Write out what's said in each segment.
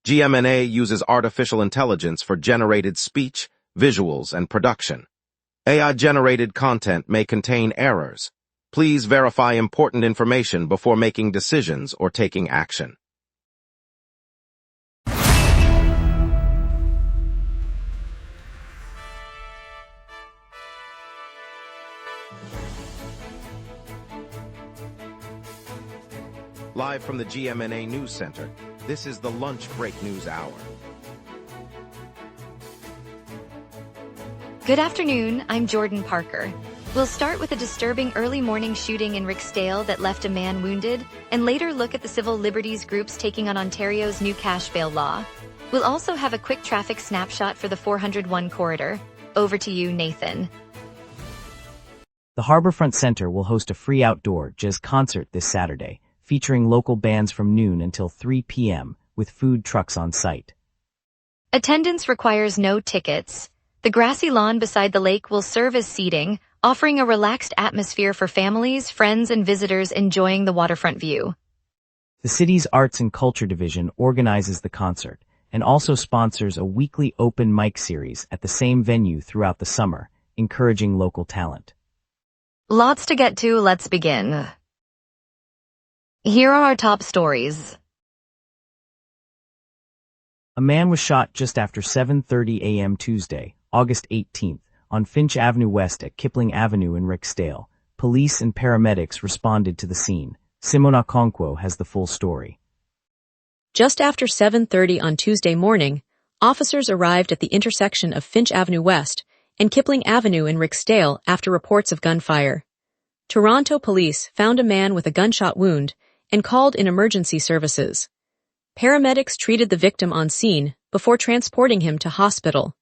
GMNA uses artificial intelligence for generated speech, visuals, and production. AI-generated content may contain errors. Please verify important information before making decisions or taking action. Live from the GMNA News Center, this is the Lunch Break News Hour. Good afternoon, I'm Jordan Parker. We'll start with a disturbing early morning shooting in Rixdale that left a man wounded, and later look at the civil liberties groups taking on Ontario's new cash bail law. We'll also have a quick traffic snapshot for the 401 corridor. Over to you, Nathan. The Harbourfront Centre will host a free outdoor jazz concert this Saturday, featuring local bands from noon until 3 p.m., with food trucks on site. Attendance requires no tickets. The grassy lawn beside the lake will serve as seating, offering a relaxed atmosphere for families, friends, and visitors enjoying the waterfront view. The city's Arts and Culture Division organizes the concert and also sponsors a weekly open mic series at the same venue throughout the summer, encouraging local talent. Lots to get to, let's begin. Here are our top stories. A man was shot just after 7:30 a.m. Tuesday, August 18th, on Finch Avenue West at Kipling Avenue in Rixdale. Police and paramedics responded to the scene. Simon Okonkwo has the full story. Just after 7:30 on Tuesday morning, officers arrived at the intersection of Finch Avenue West and Kipling Avenue in Rixdale after reports of gunfire. Toronto police found a man with a gunshot wound and called in emergency services. Paramedics treated the victim on scene before transporting him to hospital.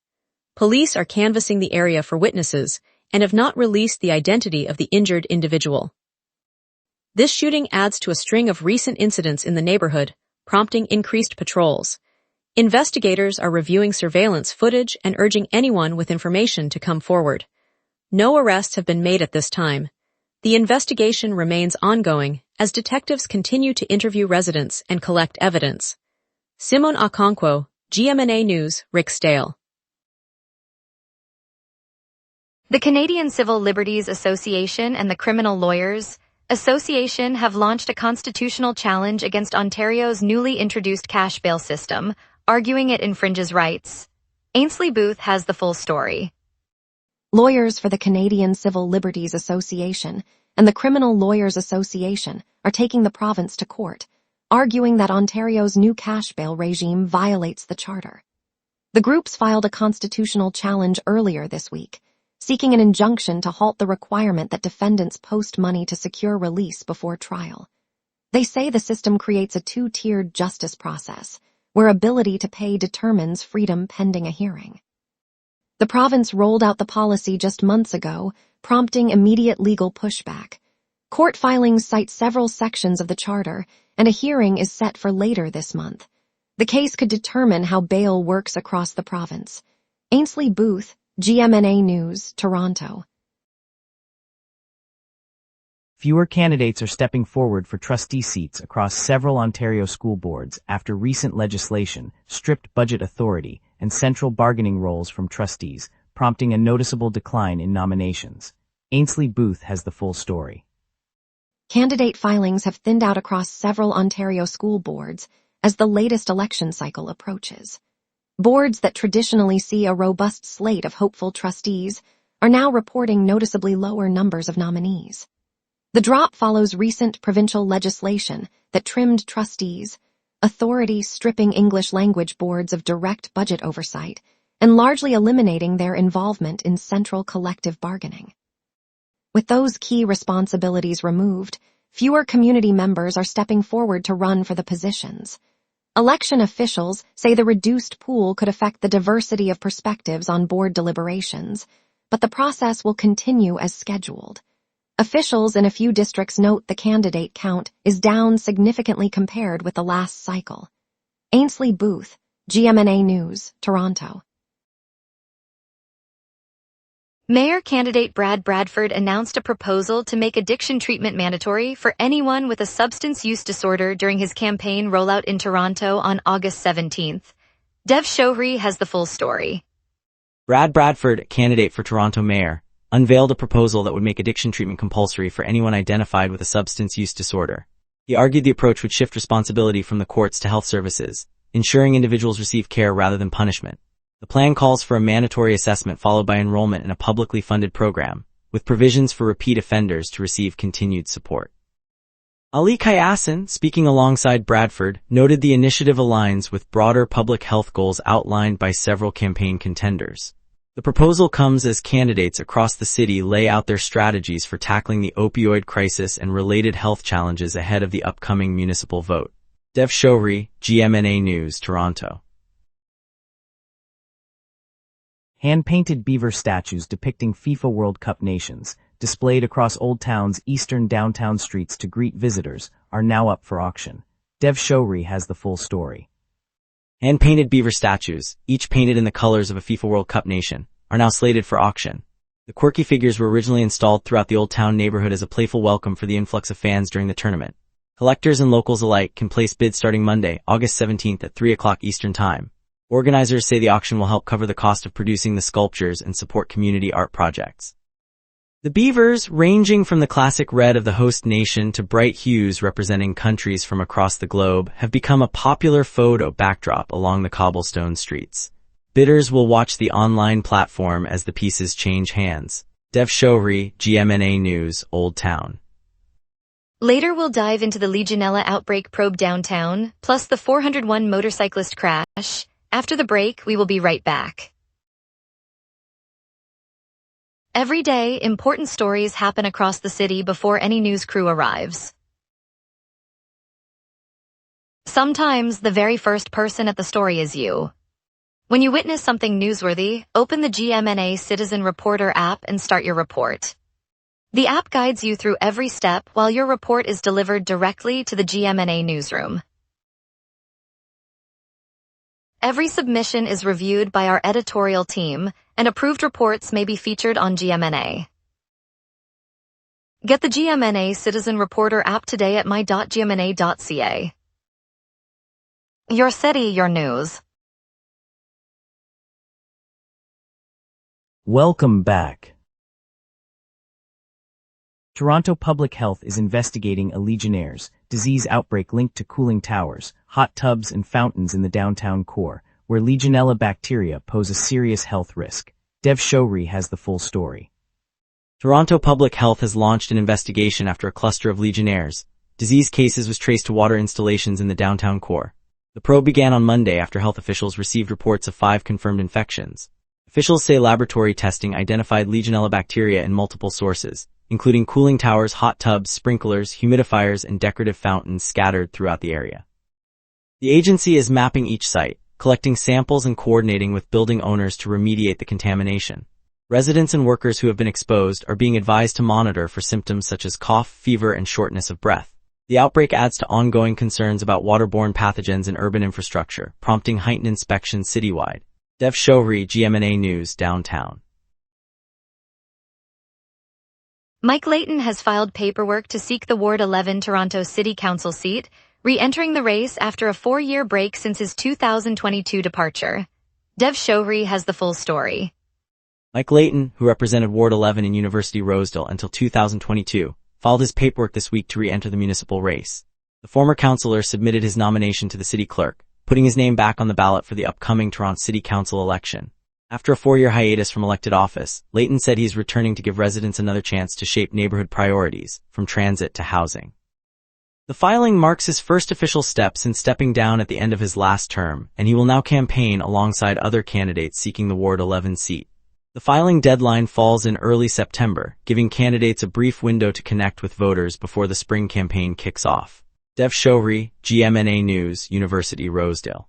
Police are canvassing the area for witnesses and have not released the identity of the injured individual. This shooting adds to a string of recent incidents in the neighborhood, prompting increased patrols. Investigators are reviewing surveillance footage and urging anyone with information to come forward. No arrests have been made at this time. The investigation remains ongoing as detectives continue to interview residents and collect evidence. Simon Okonkwo, GMNA News, Rixdale. The Canadian Civil Liberties Association and the Criminal Lawyers Association have launched a constitutional challenge against Ontario's newly introduced cash bail system, arguing it infringes rights. Ainsley Booth has the full story. Lawyers for the Canadian Civil Liberties Association and the Criminal Lawyers Association are taking the province to court, arguing that Ontario's new cash bail regime violates the Charter. The groups filed a constitutional challenge earlier this week, seeking an injunction to halt the requirement that defendants post money to secure release before trial. They say the system creates a two-tiered justice process, where ability to pay determines freedom pending a hearing. The province rolled out the policy just months ago, prompting immediate legal pushback. Court filings cite several sections of the Charter, and a hearing is set for later this month. The case could determine how bail works across the province. Ainsley Booth, GMNA News, Toronto. Fewer candidates are stepping forward for trustee seats across several Ontario school boards after recent legislation stripped budget authority and central bargaining roles from trustees, prompting a noticeable decline in nominations. Ainsley Booth has the full story. Candidate filings have thinned out across several Ontario school boards as the latest election cycle approaches. Boards that traditionally see a robust slate of hopeful trustees are now reporting noticeably lower numbers of nominees. The drop follows recent provincial legislation that trimmed trustees, authority stripping English language boards of direct budget oversight, and largely eliminating their involvement in central collective bargaining. With those key responsibilities removed, fewer community members are stepping forward to run for the positions. Election officials say the reduced pool could affect the diversity of perspectives on board deliberations, but the process will continue as scheduled. Officials in a few districts note the candidate count is down significantly compared with the last cycle. Ainsley Booth, GMNA News, Toronto. Mayor candidate Brad Bradford announced a proposal to make addiction treatment mandatory for anyone with a substance use disorder during his campaign rollout in Toronto on August 17th. Dev Shohri has the full story. Brad Bradford, candidate for Toronto mayor, unveiled a proposal that would make addiction treatment compulsory for anyone identified with a substance use disorder. He argued the approach would shift responsibility from the courts to health services, ensuring individuals receive care rather than punishment. The plan calls for a mandatory assessment followed by enrollment in a publicly funded program, with provisions for repeat offenders to receive continued support. Ali Kayassan, speaking alongside Bradford, noted the initiative aligns with broader public health goals outlined by several campaign contenders. The proposal comes as candidates across the city lay out their strategies for tackling the opioid crisis and related health challenges ahead of the upcoming municipal vote. Dev Shohri, GMNA News, Toronto. Hand-painted beaver statues depicting FIFA World Cup nations, displayed across Old Town's eastern downtown streets to greet visitors, are now up for auction. Dev Shohri has the full story. Hand-painted beaver statues, each painted in the colors of a FIFA World Cup nation, are now slated for auction. The quirky figures were originally installed throughout the Old Town neighborhood as a playful welcome for the influx of fans during the tournament. Collectors and locals alike can place bids starting Monday, August 17th at 3 o'clock Eastern Time. Organizers say the auction will help cover the cost of producing the sculptures and support community art projects. The beavers, ranging from the classic red of the host nation to bright hues representing countries from across the globe, have become a popular photo backdrop along the cobblestone streets. Bidders will watch the online platform as the pieces change hands. Dev Shohri, GMNA News, Old Town. Later we'll dive into the Legionella outbreak probe downtown, plus the 401 motorcyclist crash. After the break, we will be right back. Every day, important stories happen across the city before any news crew arrives. Sometimes, the very first person at the story is you. When you witness something newsworthy, open the GMNA Citizen Reporter app and start your report. The app guides you through every step while your report is delivered directly to the GMNA newsroom. Every submission is reviewed by our editorial team, and approved reports may be featured on GMNA. Get the GMNA Citizen Reporter app today at my.gmna.ca. Your city, your news. Welcome back. Toronto Public Health is investigating a Legionnaire's disease outbreak linked to cooling towers, hot tubs, and fountains in the downtown core, where Legionella bacteria pose a serious health risk. Dev Shohri has the full story. Toronto Public Health has launched an investigation after a cluster of Legionnaires' disease cases was traced to water installations in the downtown core. The probe began on Monday after health officials received reports of 5 confirmed infections. Officials say laboratory testing identified Legionella bacteria in multiple sources, including cooling towers, hot tubs, sprinklers, humidifiers, and decorative fountains scattered throughout the area. The agency is mapping each site, collecting samples and coordinating with building owners to remediate the contamination. Residents and workers who have been exposed are being advised to monitor for symptoms such as cough, fever, and shortness of breath. The outbreak adds to ongoing concerns about waterborne pathogens in urban infrastructure, prompting heightened inspections citywide. Dev Shohri, GMNA News, Downtown. Mike Layton has filed paperwork to seek the Ward 11 Toronto City Council seat, re-entering the race after a 4-year break since his 2022 departure. Dev Shohri has the full story. Mike Layton, who represented Ward 11 in University Rosedale until 2022, filed his paperwork this week to re-enter the municipal race. The former councillor submitted his nomination to the city clerk, putting his name back on the ballot for the upcoming Toronto City Council election. After a 4-year hiatus from elected office, Layton said he's returning to give residents another chance to shape neighborhood priorities, from transit to housing. The filing marks his first official step since stepping down at the end of his last term, and he will now campaign alongside other candidates seeking the Ward 11 seat. The filing deadline falls in early September, giving candidates a brief window to connect with voters before the spring campaign kicks off. Dev Shohri, GMNA News, University Rosedale.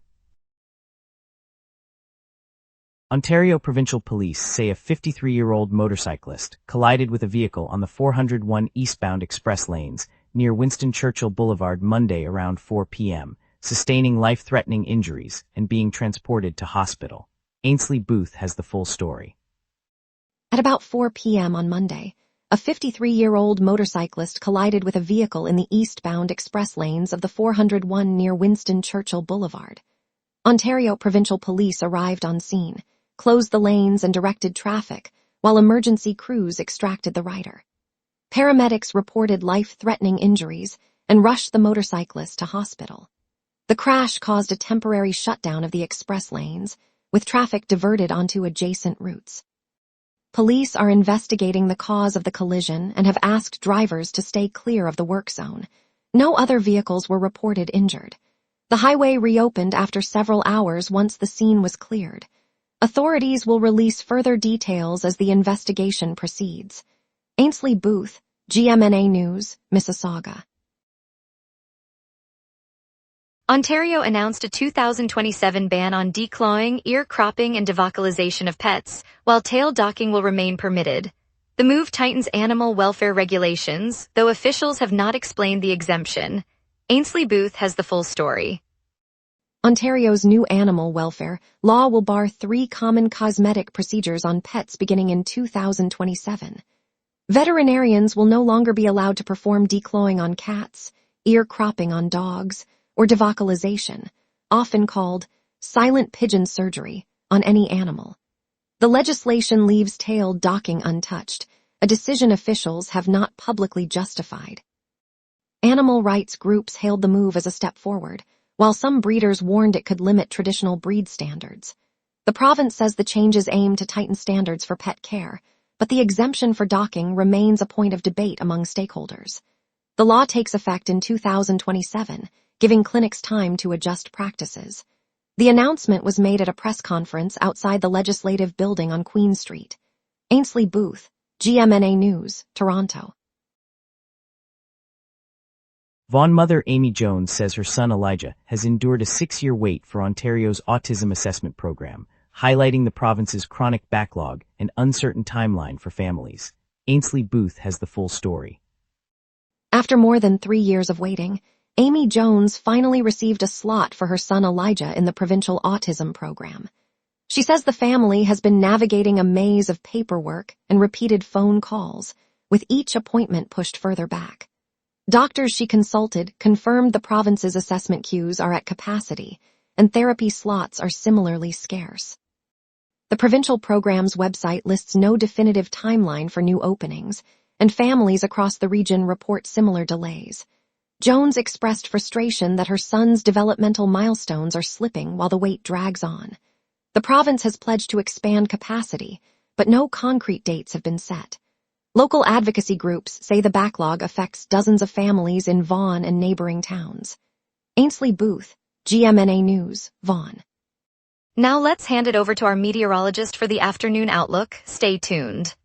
Ontario Provincial Police say a 53-year-old motorcyclist collided with a vehicle on the 401 eastbound express lanes near Winston Churchill Boulevard Monday around 4 p.m., sustaining life-threatening injuries and being transported to hospital. Ainsley Booth has the full story. At about 4 p.m. on Monday, a 53-year-old motorcyclist collided with a vehicle in the eastbound express lanes of the 401 near Winston Churchill Boulevard. Ontario Provincial Police arrived on scene, closed the lanes and directed traffic, while emergency crews extracted the rider. Paramedics reported life-threatening injuries and rushed the motorcyclist to hospital. The crash caused a temporary shutdown of the express lanes, with traffic diverted onto adjacent routes. Police are investigating the cause of the collision and have asked drivers to stay clear of the work zone. No other vehicles were reported injured. The highway reopened after several hours once the scene was cleared. Authorities will release further details as the investigation proceeds. Ainsley Booth, GMNA News, Mississauga. Ontario announced a 2027 ban on declawing, ear cropping, and devocalization of pets, while tail docking will remain permitted. The move tightens animal welfare regulations, though officials have not explained the exemption. Ainsley Booth has the full story. Ontario's new animal welfare law will bar 3 common cosmetic procedures on pets beginning in 2027. Veterinarians will no longer be allowed to perform declawing on cats, ear cropping on dogs, or devocalization, often called silent pigeon surgery, on any animal. The legislation leaves tail docking untouched, a decision officials have not publicly justified. Animal rights groups hailed the move as a step forward, while some breeders warned it could limit traditional breed standards. The province says the changes aim to tighten standards for pet care, but the exemption for docking remains a point of debate among stakeholders. The law takes effect in 2027, giving clinics time to adjust practices. The announcement was made at a press conference outside the Legislative Building on Queen Street. Ainsley Booth, GMNA News, Toronto. Vaughan mother Amy Jones says her son Elijah has endured a 6-year wait for Ontario's autism assessment program, highlighting the province's chronic backlog and uncertain timeline for families. Ainsley Booth has the full story. After more than 3 years of waiting, Amy Jones finally received a slot for her son Elijah in the provincial autism program. She says the family has been navigating a maze of paperwork and repeated phone calls, with each appointment pushed further back. Doctors she consulted confirmed the province's assessment queues are at capacity, and therapy slots are similarly scarce. The provincial program's website lists no definitive timeline for new openings, and families across the region report similar delays. Jones expressed frustration that her son's developmental milestones are slipping while the wait drags on. The province has pledged to expand capacity, but no concrete dates have been set. Local advocacy groups say the backlog affects dozens of families in Vaughan and neighboring towns. Ainsley Booth, GMNA News, Vaughan. Now let's hand it over to our meteorologist for the afternoon outlook. Stay tuned.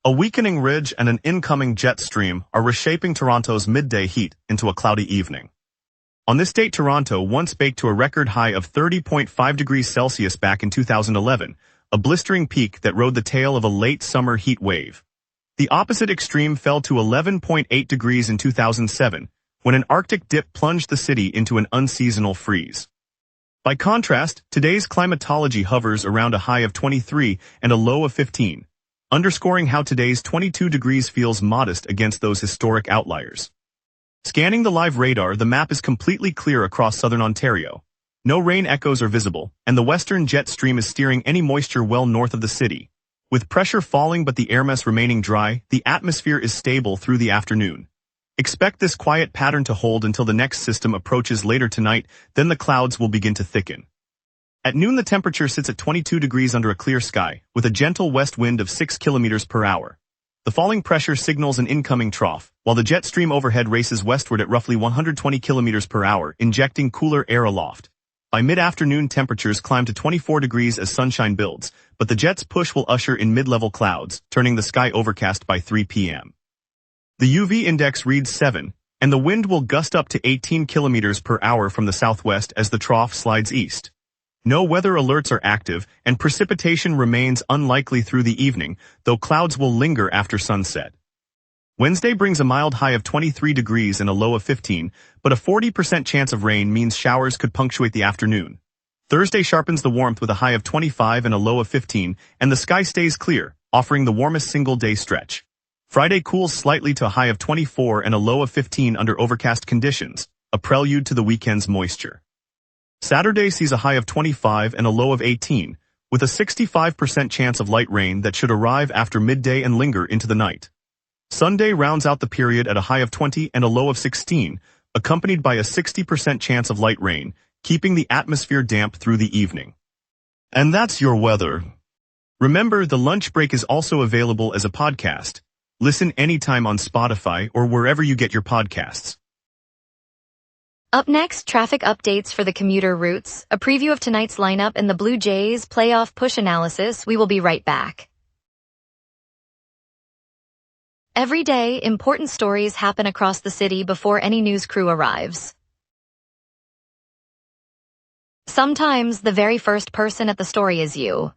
A weakening ridge and an incoming jet stream are reshaping Toronto's midday heat into a cloudy evening. On this date, Toronto once baked to a record high of 30.5 degrees Celsius back in 2011, a blistering peak that rode the tail of a late summer heat wave. The opposite extreme fell to 11.8 degrees in 2007, when an Arctic dip plunged the city into an unseasonal freeze. By contrast, today's climatology hovers around a high of 23 and a low of 15. Underscoring how today's 22 degrees feels modest against those historic outliers. Scanning the live radar, the map is completely clear across southern Ontario. No rain echoes are visible, and the western jet stream is steering any moisture well north of the city. With pressure falling but the air mass remaining dry, the atmosphere is stable through the afternoon. Expect this quiet pattern to hold until the next system approaches later tonight, then the clouds will begin to thicken. At noon, the temperature sits at 22 degrees under a clear sky, with a gentle west wind of 6 kilometers per hour. The falling pressure signals an incoming trough, while the jet stream overhead races westward at roughly 120 kilometers per hour, injecting cooler air aloft. By mid-afternoon, temperatures climb to 24 degrees as sunshine builds, but the jet's push will usher in mid-level clouds, turning the sky overcast by 3 p.m. The UV index reads 7, and the wind will gust up to 18 kilometers per hour from the southwest as the trough slides east. No weather alerts are active, and precipitation remains unlikely through the evening, though clouds will linger after sunset. Wednesday brings a mild high of 23 degrees and a low of 15, but a 40% chance of rain means showers could punctuate the afternoon. Thursday sharpens the warmth with a high of 25 and a low of 15, and the sky stays clear, offering the warmest single-day stretch. Friday cools slightly to a high of 24 and a low of 15 under overcast conditions, a prelude to the weekend's moisture. Saturday sees a high of 25 and a low of 18, with a 65% chance of light rain that should arrive after midday and linger into the night. Sunday rounds out the period at a high of 20 and a low of 16, accompanied by a 60% chance of light rain, keeping the atmosphere damp through the evening. And that's your weather. Remember, the lunch break is also available as a podcast. Listen anytime on Spotify or wherever you get your podcasts. Up next, traffic updates for the commuter routes, a preview of tonight's lineup, and the Blue Jays playoff push analysis. We will be right back. Every day, important stories happen across the city before any news crew arrives. Sometimes the very first person at the story is you.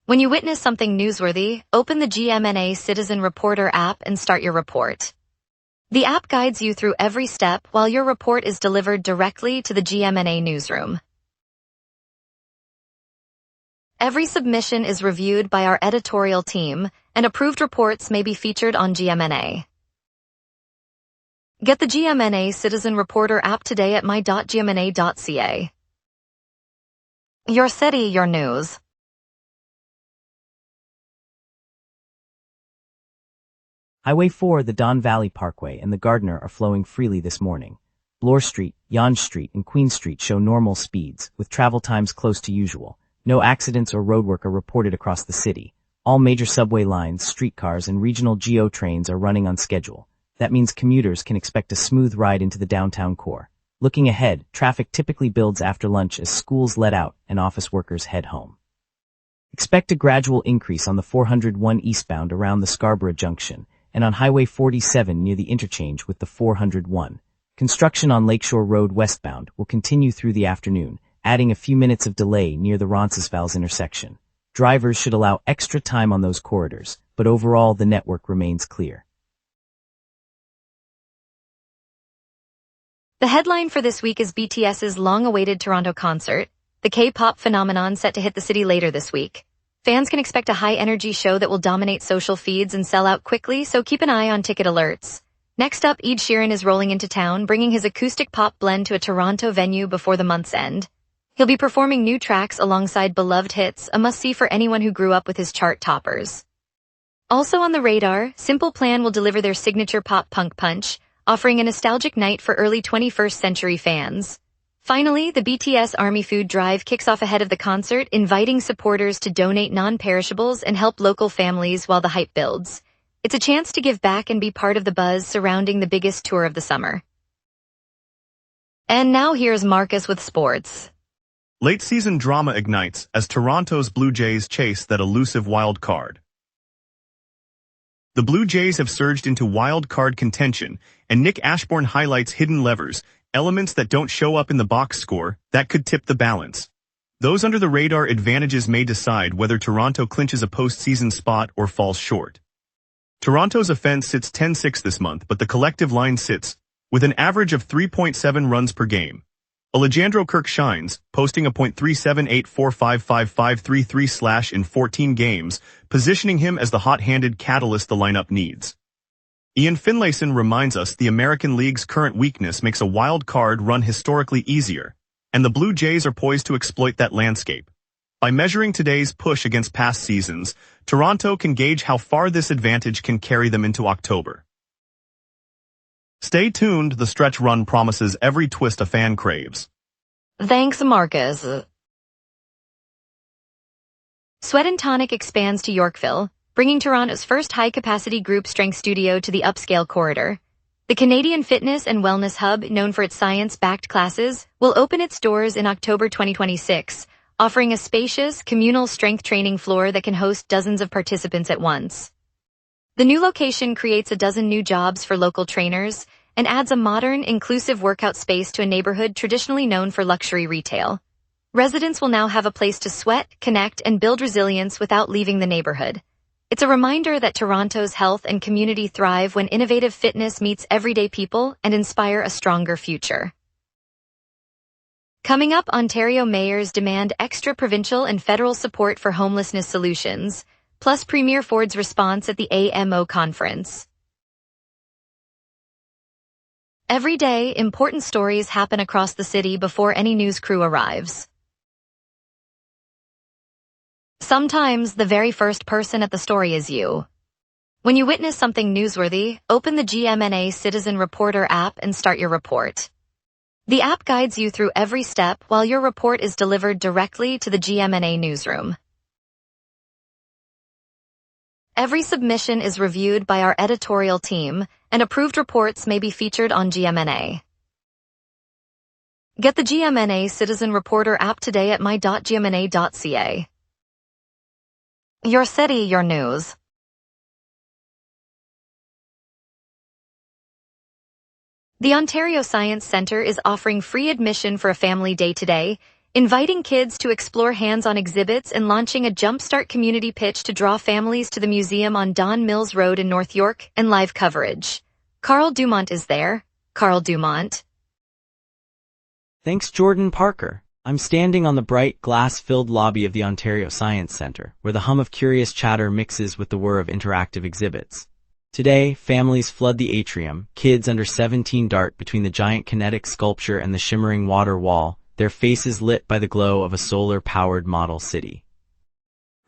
When you witness something newsworthy, open the GMNA Citizen Reporter app and start your report. The app guides you through every step while your report is delivered directly to the GMNA newsroom. Every submission is reviewed by our editorial team, and approved reports may be featured on GMNA. Get the GMNA Citizen Reporter app today at my.gmna.ca. Your city, your news. Highway 4, the Don Valley Parkway, and the Gardner are flowing freely this morning. Bloor Street, Yonge Street, and Queen Street show normal speeds, with travel times close to usual. No accidents or roadwork are reported across the city. All major subway lines, streetcars, and regional GO trains are running on schedule. That means commuters can expect a smooth ride into the downtown core. Looking ahead, traffic typically builds after lunch as schools let out and office workers head home. Expect a gradual increase on the 401 eastbound around the Scarborough Junction, and on Highway 47 near the interchange with the 401. Construction on Lakeshore Road westbound will continue through the afternoon, adding a few minutes of delay near the Roncesvalles intersection. Drivers should allow extra time on those corridors, but overall the network remains clear. The headline for this week is BTS's long-awaited Toronto concert, the K-pop phenomenon set to hit the city later this week. Fans can expect a high-energy show that will dominate social feeds and sell out quickly, so keep an eye on ticket alerts. Next up, Ed Sheeran is rolling into town, bringing his acoustic pop blend to a Toronto venue before the month's end. He'll be performing new tracks alongside beloved hits, a must-see for anyone who grew up with his chart toppers. Also on the radar, Simple Plan will deliver their signature pop-punk punch, offering a nostalgic night for early 21st century fans. Finally, the BTS Army Food Drive kicks off ahead of the concert, inviting supporters to donate non-perishables and help local families while the hype builds. It's a chance to give back and be part of the buzz surrounding the biggest tour of the summer. And now here's Marcus with sports. Late-season drama ignites as Toronto's Blue Jays chase that elusive wild card. The Blue Jays have surged into wild card contention, and Nick Ashbourne highlights hidden levers, elements that don't show up in the box score, that could tip the balance. Those under the radar advantages may decide whether Toronto clinches a postseason spot or falls short. Toronto's offense sits 10-6 this month, but the collective line sits with an average of 3.7 runs per game. Alejandro Kirk shines, posting a .378455533/ in 14 games, positioning him as the hot-handed catalyst the lineup needs. Ian Finlayson reminds us the American League's current weakness makes a wild card run historically easier, and the Blue Jays are poised to exploit that landscape. By measuring today's push against past seasons, Toronto can gauge how far this advantage can carry them into October. Stay tuned, the stretch run promises every twist a fan craves. Thanks, Marcus. Sweat and Tonic expands to Yorkville, bringing Toronto's first high-capacity group strength studio to the upscale corridor. The Canadian fitness and wellness hub, known for its science-backed classes, will open its doors in October 2026, offering a spacious, communal strength training floor that can host dozens of participants at once. The new location creates a dozen new jobs for local trainers and adds a modern, inclusive workout space to a neighborhood traditionally known for luxury retail. Residents will now have a place to sweat, connect, and build resilience without leaving the neighborhood. It's a reminder that Toronto's health and community thrive when innovative fitness meets everyday people and inspire a stronger future. Coming up, Ontario mayors demand extra provincial and federal support for homelessness solutions, plus Premier Ford's response at the AMO conference. Every day, important stories happen across the city before any news crew arrives. Sometimes the very first person at the story is you. When you witness something newsworthy, open the GMNA Citizen Reporter app and start your report. The app guides you through every step while your report is delivered directly to the GMNA newsroom. Every submission is reviewed by our editorial team, and approved reports may be featured on GMNA. Get the GMNA Citizen Reporter app today at my.gmna.ca. Your city, your news. The Ontario Science Centre is offering free admission for a family day today, inviting kids to explore hands-on exhibits and launching a Jumpstart community pitch to draw families to the museum on Don Mills Road in North York and live coverage. Carl Dumont is there. Carl Dumont. Thanks, Jordan Parker. I'm standing on the bright, glass-filled lobby of the Ontario Science Centre, where the hum of curious chatter mixes with the whir of interactive exhibits. Today, families flood the atrium, kids under 17 dart between the giant kinetic sculpture and the shimmering water wall, their faces lit by the glow of a solar-powered model city.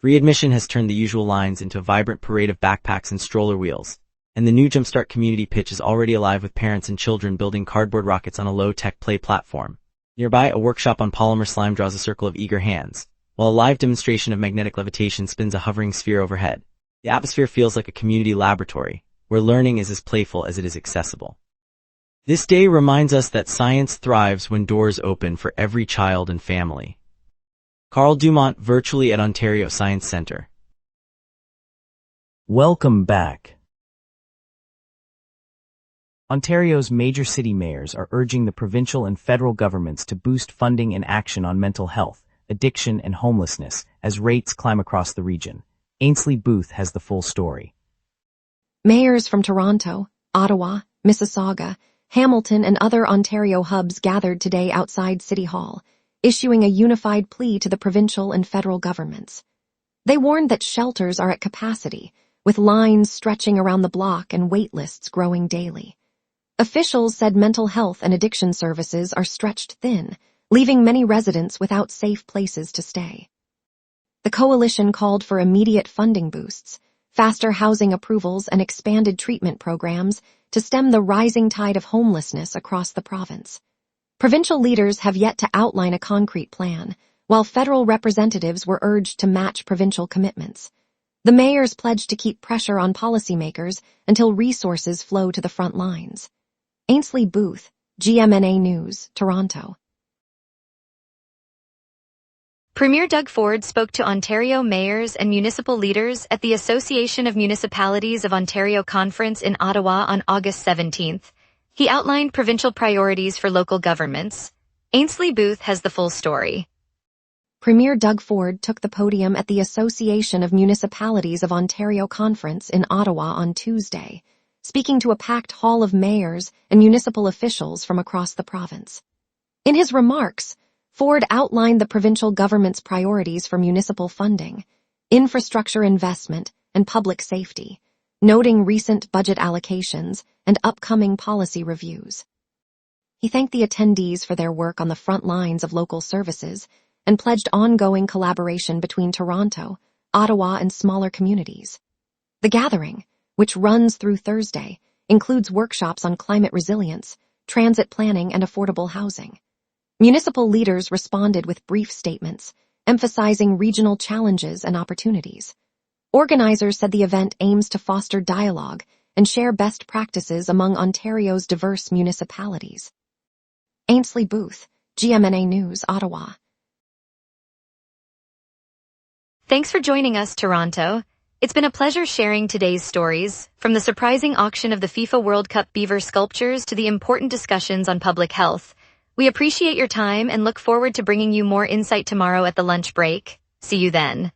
Readmission has turned the usual lines into a vibrant parade of backpacks and stroller wheels, and the new Jumpstart community pitch is already alive with parents and children building cardboard rockets on a low-tech play platform. Nearby, a workshop on polymer slime draws a circle of eager hands, while a live demonstration of magnetic levitation spins a hovering sphere overhead. The atmosphere feels like a community laboratory, where learning is as playful as it is accessible. This day reminds us that science thrives when doors open for every child and family. Carl Dumont, virtually at Ontario Science Centre. Welcome back. Ontario's major city mayors are urging the provincial and federal governments to boost funding and action on mental health, addiction, and homelessness as rates climb across the region. Ainsley Booth has the full story. Mayors from Toronto, Ottawa, Mississauga, Hamilton, and other Ontario hubs gathered today outside City Hall, issuing a unified plea to the provincial and federal governments. They warned that shelters are at capacity, with lines stretching around the block and wait lists growing daily. Officials said mental health and addiction services are stretched thin, leaving many residents without safe places to stay. The coalition called for immediate funding boosts, faster housing approvals, and expanded treatment programs to stem the rising tide of homelessness across the province. Provincial leaders have yet to outline a concrete plan, while federal representatives were urged to match provincial commitments. The mayors pledged to keep pressure on policymakers until resources flow to the front lines. Ainsley Booth, GMNA News, Toronto. Premier Doug Ford spoke to Ontario mayors and municipal leaders at the Association of Municipalities of Ontario conference in Ottawa on August 17th. He outlined provincial priorities for local governments. Ainsley Booth has the full story. Premier Doug Ford took the podium at the Association of Municipalities of Ontario conference in Ottawa on Tuesday, speaking to a packed hall of mayors and municipal officials from across the province. In his remarks, Ford outlined the provincial government's priorities for municipal funding, infrastructure investment, and public safety, noting recent budget allocations and upcoming policy reviews. He thanked the attendees for their work on the front lines of local services and pledged ongoing collaboration between Toronto, Ottawa, and smaller communities. The gathering, which runs through Thursday, includes workshops on climate resilience, transit planning, and affordable housing. Municipal leaders responded with brief statements, emphasizing regional challenges and opportunities. Organizers said the event aims to foster dialogue and share best practices among Ontario's diverse municipalities. Ainsley Booth, GMNA News, Ottawa. Thanks for joining us, Toronto. It's been a pleasure sharing today's stories, from the surprising auction of the FIFA World Cup beaver sculptures to the important discussions on public health. We appreciate your time and look forward to bringing you more insight tomorrow at the lunch break. See you then.